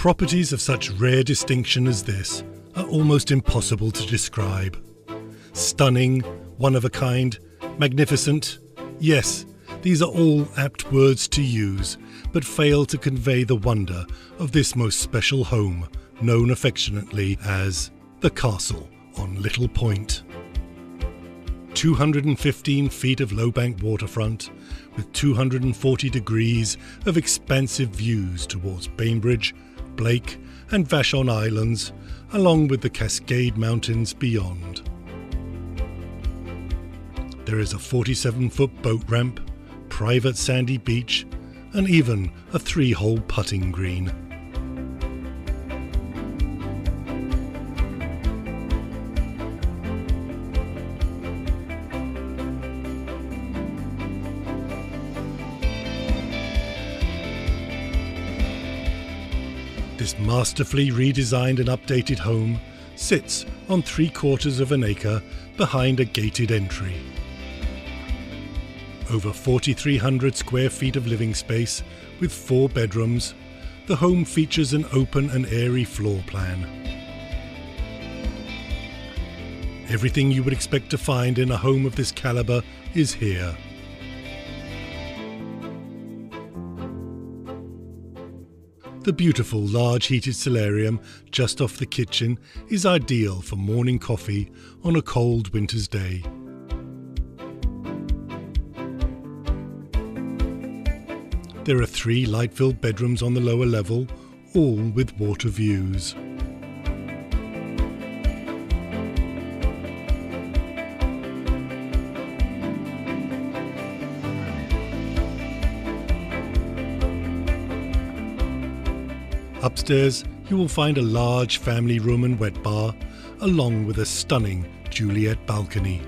Properties of such rare distinction as this are almost impossible to describe. Stunning, one of a kind, magnificent. Yes, these are all apt words to use, but fail to convey the wonder of this most special home, known affectionately as the Castle on Little Point. 215 feet of low-bank waterfront, with 240 degrees of expansive views towards Bainbridge, Blake and Vashon Islands, along with the Cascade Mountains beyond. There is a 47-foot boat ramp, private sandy beach, and even a 3-hole putting green. This masterfully redesigned and updated home sits on 3/4 of an acre behind a gated entry. Over 4,300 square feet of living space with 4 bedrooms, the home features an open and airy floor plan. Everything you would expect to find in a home of this caliber is here. The beautiful large heated solarium just off the kitchen is ideal for morning coffee on a cold winter's day. There are 3 light-filled bedrooms on the lower level, all with water views. Upstairs, you will find a large family room and wet bar, along with a stunning Juliet balcony.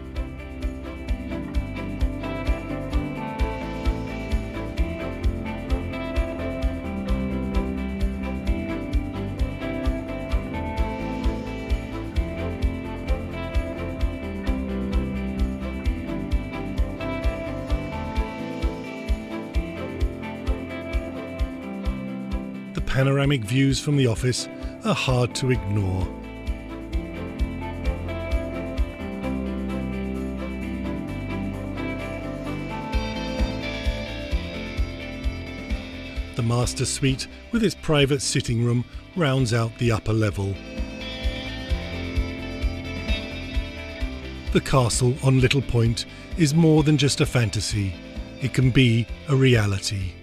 Panoramic views from the office are hard to ignore. The master suite with its private sitting room rounds out the upper level. The castle on Little Point is more than just a fantasy. It can be a reality.